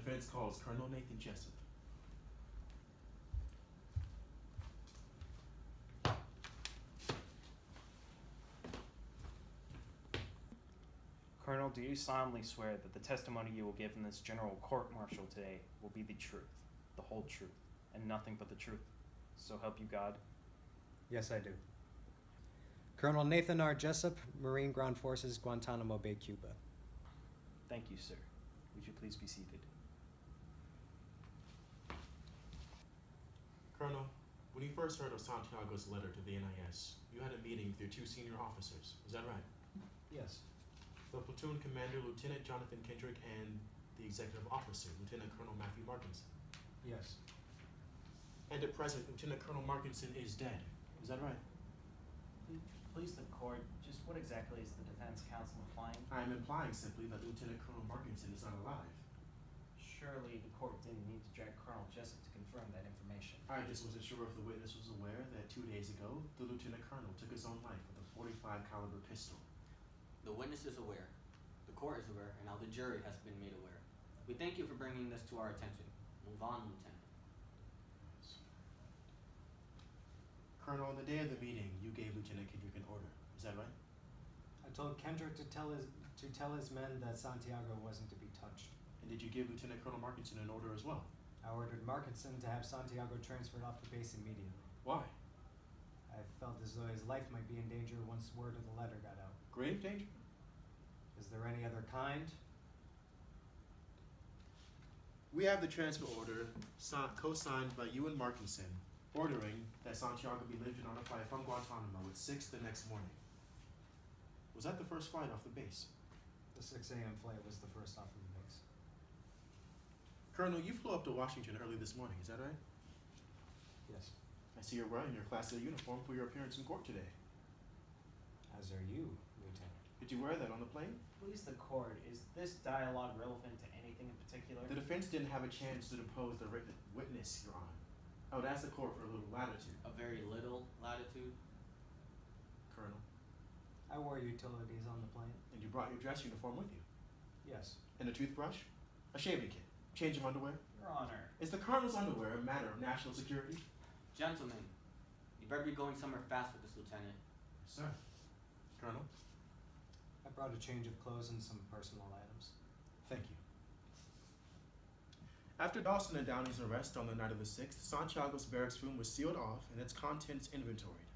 defense calls Colonel Nathan Jessup. Colonel, do you solemnly swear that the testimony you will give in this general court-martial today will be the truth, the whole truth, and nothing but the truth? So help you God. Yes, I do. Colonel Nathan R. Jessup, Marine Ground Forces, Guantanamo Bay, Cuba. Thank you, sir. Would you please be seated? Colonel, when you first heard of Santiago's letter to the NIS, you had a meeting with your two senior officers. Is that right? Yes. The platoon commander, Lieutenant Jonathan Kendrick, and the executive officer, Lieutenant Colonel Matthew Markinson. Yes. And at present, Lieutenant Colonel Markinson is dead. Is that right? Please, the court, just what exactly is the defense counsel implying? I am implying simply that Lieutenant Colonel Markinson is not alive. Surely the court didn't need to drag Colonel Jessup to confirm that information. I just wasn't sure if the witness was aware that 2 days ago, the Lieutenant Colonel took his own life with a .45 caliber pistol. The witness is aware, the court is aware, and now the jury has been made aware. We thank you for bringing this to our attention. Move on, Lieutenant. Colonel, on the day of the meeting, you gave Lieutenant Kendrick an order. Is that right? I told Kendrick to tell his men that Santiago wasn't to be touched. And did you give Lieutenant Colonel Markinson an order as well? I ordered Markinson to have Santiago transferred off the base immediately. Why? I felt as though his life might be in danger once word of the letter got out. Grave danger? Is there any other kind? We have the transfer order co-signed by you and Markinson, ordering that Santiago be lifted on a flight from Guantanamo at 6 the next morning. Was that the first flight off the base? The 6 a.m. flight was the first off of the base. Colonel, you flew up to Washington early this morning, is that right? Yes. I see you're wearing your Class A uniform for your appearance in court today. As are you, Lieutenant. Did you wear that on the plane? Please, the court, is this dialogue relevant to anything in particular? The defense didn't have a chance to depose the witness, Your Honor. I would ask the court for a little latitude. A very little latitude. Colonel. I wore utilities on the plane. And you brought your dress uniform with you? Yes. And a toothbrush? A shaving kit? Change of underwear? Your Honor. Is the colonel's underwear a matter of national security? Gentlemen, you better be going somewhere fast with this, Lieutenant. Sir. Colonel? I brought a change of clothes and some personal items. Thank you. After Dawson and Downey's arrest on the night of the 6th, Santiago's barracks room was sealed off and its contents inventoried.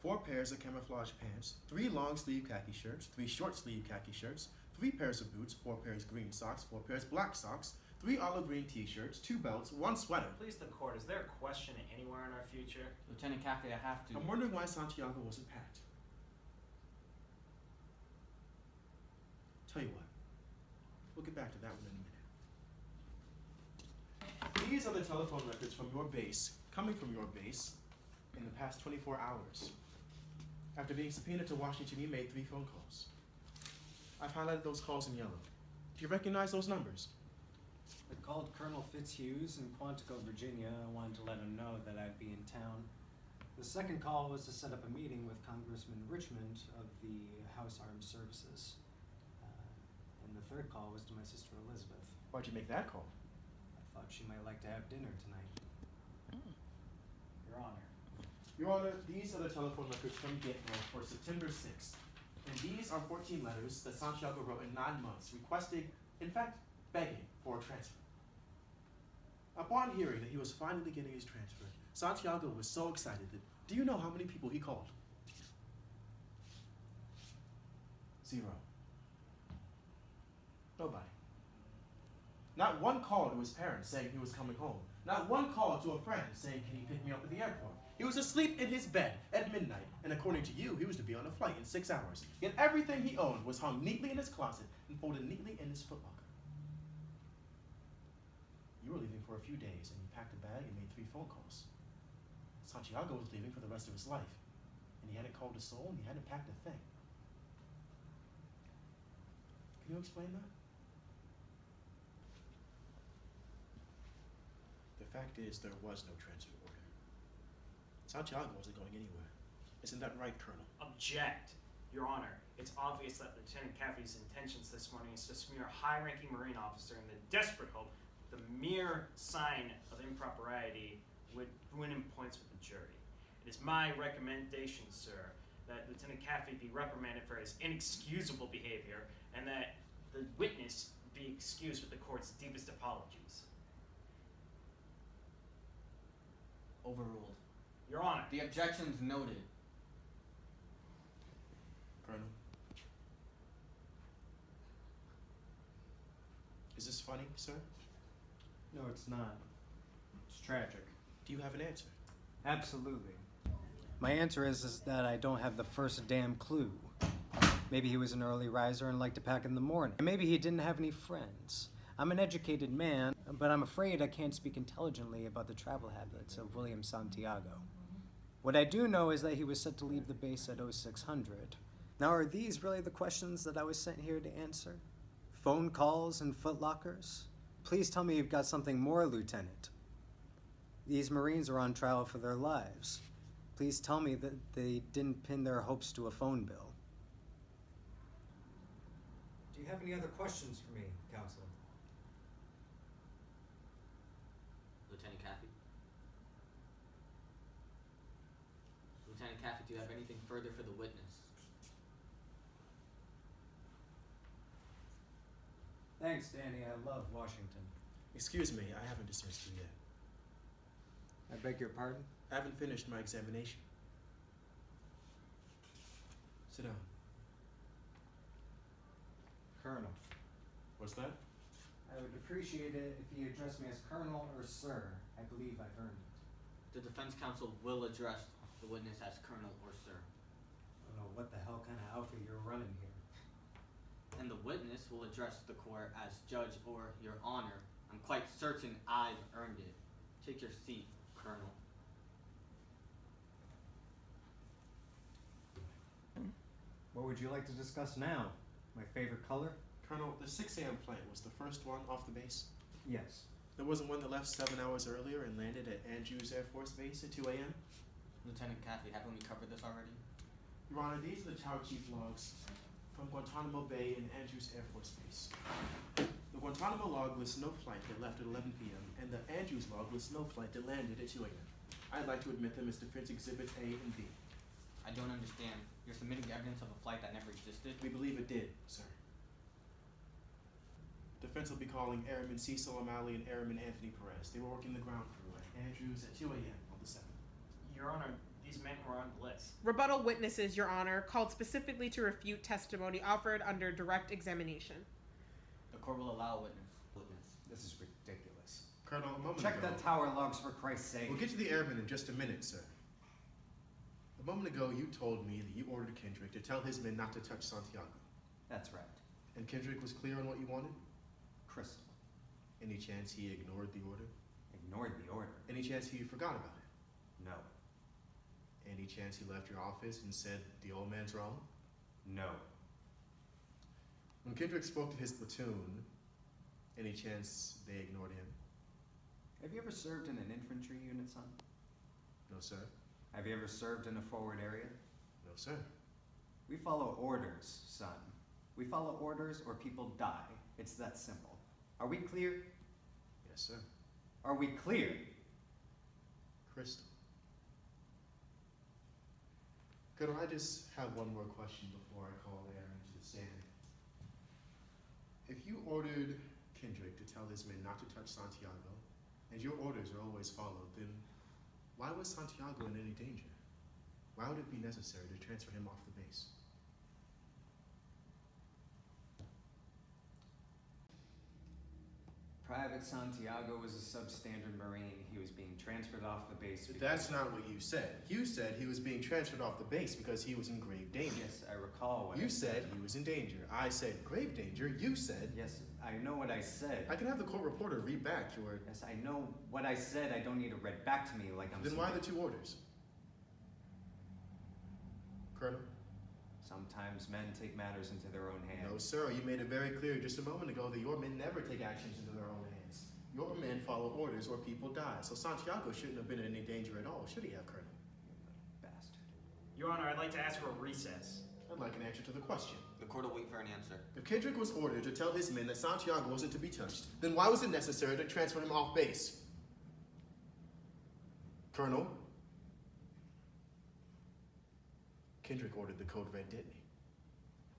4 pairs of camouflage pants, 3 long-sleeve khaki shirts, 3 short-sleeve khaki shirts, 3 pairs of boots, 4 pairs green socks, 4 pairs black socks, 3 olive green t-shirts, 2 belts, 1 sweater. Please, the court, is there a question anywhere in our future? Lieutenant Caffey, I have to. I'm wondering why Santiago wasn't packed. Tell you what, we'll get back to that one in a minute. These are the telephone records from your base, coming from your base, in the past 24 hours. After being subpoenaed to Washington, you made 3 phone calls. I've highlighted those calls in yellow. Do you recognize those numbers? I called Colonel Fitzhughes in Quantico, Virginia. I wanted to let him know that I'd be in town. The second call was to set up a meeting with Congressman Richmond of the House Armed Services. And the third call was to my sister Elizabeth. Why'd you make that call? I thought she might like to have dinner tonight. Your Honor. Your Honor, these are the telephone records from Gitmo for September 6th. And these are 14 letters that Santiago wrote in 9 months, requesting, in fact, begging for a transfer. Upon hearing that he was finally getting his transfer, Santiago was so excited that, do you know how many people he called? 0. Nobody. Not one call to his parents saying he was coming home. Not one call to a friend saying, can you pick me up at the airport? He was asleep in his bed at midnight, and according to you, he was to be on a flight in 6 hours. Yet everything he owned was hung neatly in his closet and folded neatly in his footlocker. You were leaving for a few days, and you packed a bag and made 3 phone calls. Santiago was leaving for the rest of his life, and he hadn't called a soul, and he hadn't packed a thing. Can you explain that? The fact is, there was no transfer order. Santiago wasn't going anywhere. Isn't that right, Colonel? Object. Your Honor, it's obvious that Lieutenant Caffey's intentions this morning is to smear a high-ranking Marine officer in the desperate hope that the mere sign of impropriety would win him points with the jury. It is my recommendation, sir, that Lieutenant Caffey be reprimanded for his inexcusable behavior and that the witness be excused with the court's deepest apologies. Overruled. Your Honor. The objection's noted. Colonel. Is this funny, sir? No, it's not. It's tragic. Do you have an answer? Absolutely. My answer is that I don't have the first damn clue. Maybe he was an early riser and liked to pack in the morning. And maybe he didn't have any friends. I'm an educated man, but I'm afraid I can't speak intelligently about the travel habits of William Santiago. What I do know is that he was set to leave the base at 0600. Now, are these really the questions that I was sent here to answer? Phone calls and footlockers? Please tell me you've got something more, Lieutenant. These Marines are on trial for their lives. Please tell me that they didn't pin their hopes to a phone bill. Do you have any other questions for me, Counsel? Lieutenant Caffey? Lieutenant Caffey, do you have anything further for the witness? Thanks, Danny. I love Washington. Excuse me, I haven't dismissed you yet. I beg your pardon? I haven't finished my examination. Sit down. Colonel. What's that? I would appreciate it if you addressed me as Colonel or Sir. I believe I've earned it. The defense counsel will address the witness as Colonel or Sir. I don't know what the hell kind of outfit you're running here. And the witness will address the court as Judge or Your Honor. I'm quite certain I've earned it. Take your seat, Colonel. What would you like to discuss now? My favorite color? Colonel, the 6 a.m. flight was the first one off the base. Yes. There wasn't one that left 7 hours earlier and landed at Andrews Air Force Base at 2 a.m.? Lieutenant Caffey, haven't we covered this already? Your Honor, these are the Tower Chief logs from Guantanamo Bay and Andrews Air Force Base. The Guantanamo log lists no flight that left at 11 p.m., and the Andrews log lists no flight that landed at 2 a.m. I'd like to admit them as Defense Exhibits A and B. I don't understand. You're submitting evidence of a flight that never existed? We believe it did, sir. Defense will be calling Airman Cecil O'Malley and Airman Anthony Perez. They were working the ground crew at Andrews at 2 a.m. on the 7th. Your Honor, these men were on the list. Rebuttal witnesses, Your Honor, called specifically to refute testimony offered under direct examination. The court will allow witness. This is ridiculous. Colonel, a moment Check ago... the tower logs for Christ's sake. We'll get to the airman in just a minute, sir. A moment ago, you told me that you ordered Kendrick to tell his men not to touch Santiago. That's right. And Kendrick was clear on what you wanted? Crystal. Any chance he ignored the order? Ignored the order. Any chance he forgot about it? No. Any chance he left your office and said the old man's wrong? No. When Kendrick spoke to his platoon, any chance they ignored him? Have you ever served in an infantry unit, son? No, sir. Have you ever served in a forward area? No, sir. We follow orders, son. We follow orders or people die. It's that simple. Are we clear? Yes, sir. Are we clear? Crystal. Could I just have one more question before I call the airman to the stand? If you ordered Kendrick to tell his men not to touch Santiago, and your orders are always followed, then why was Santiago in any danger? Why would it be necessary to transfer him off the base? Private Santiago was a substandard Marine. He was being transferred off the base. That's not what you said. You said he was being transferred off the base because he was in grave danger. Yes, I recall what You I said he was in danger. I said grave danger. You said... Yes, I know what I said. I can have the court reporter read back your... Yes, I know what I said. I don't need it read back to me like I'm... Then why the two orders? Colonel? Sometimes men take matters into their own hands. No, sir. You made it very clear just a moment ago that your men never take actions into their own hands. Your men follow orders or people die. So Santiago shouldn't have been in any danger at all, should he have, Colonel? Bastard. Your Honor, I'd like to ask for a recess. I'd like an answer to the question. The court will wait for an answer. If Kendrick was ordered to tell his men that Santiago wasn't to be touched, then why was it necessary to transfer him off base? Colonel? Kendrick ordered the code red, didn't he?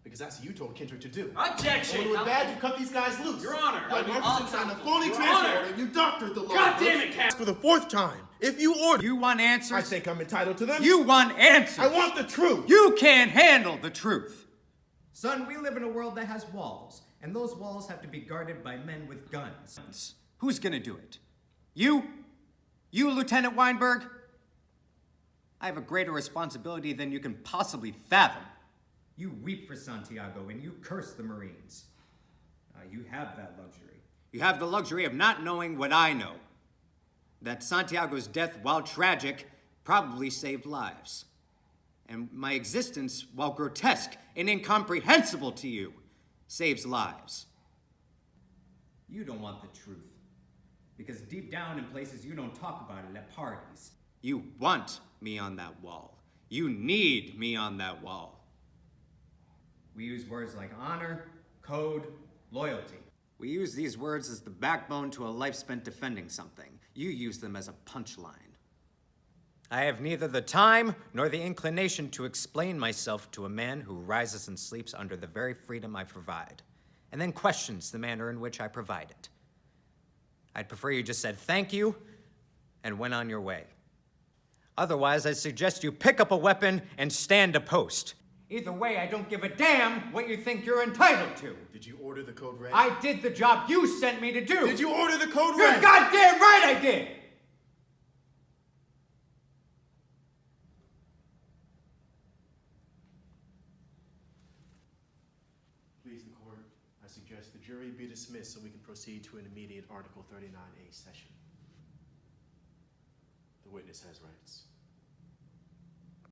Because that's what you told Kendrick to do. Objection! When it was bad, you cut these guys loose. Your Honor! Like Marcus signed a phony Your transfer Honor! order and you doctored the law. God damn it, Cap! For the 4th time, if you order, You want I answers? think I'm entitled to them. You want answers? I want the truth. You can't handle the truth. Son, we live in a world that has walls, and those walls have to be guarded by men with guns. Who's gonna do it? You? You, Lieutenant Weinberg? I have a greater responsibility than you can possibly fathom. You weep for Santiago, and you curse the Marines. You have that luxury. You have the luxury of not knowing what I know. That Santiago's death, while tragic, probably saved lives. And my existence, while grotesque and incomprehensible to you, saves lives. You don't want the truth. Because deep down in places you don't talk about it at parties. You want me on that wall. You need me on that wall. We use words like honor, code, loyalty. We use these words as the backbone to a life spent defending something. You use them as a punchline. I have neither the time nor the inclination to explain myself to a man who rises and sleeps under the very freedom I provide, and then questions the manner in which I provide it. I'd prefer you just said thank you and went on your way. Otherwise, I suggest you pick up a weapon and stand a post. Either way, I don't give a damn what you think you're entitled to. Did you order the code red? I did the job you sent me to do. Did you order the code You're red? goddamn right I did! Please, the court, I suggest the jury be dismissed so we can proceed to an immediate Article 39A session. The witness has rights.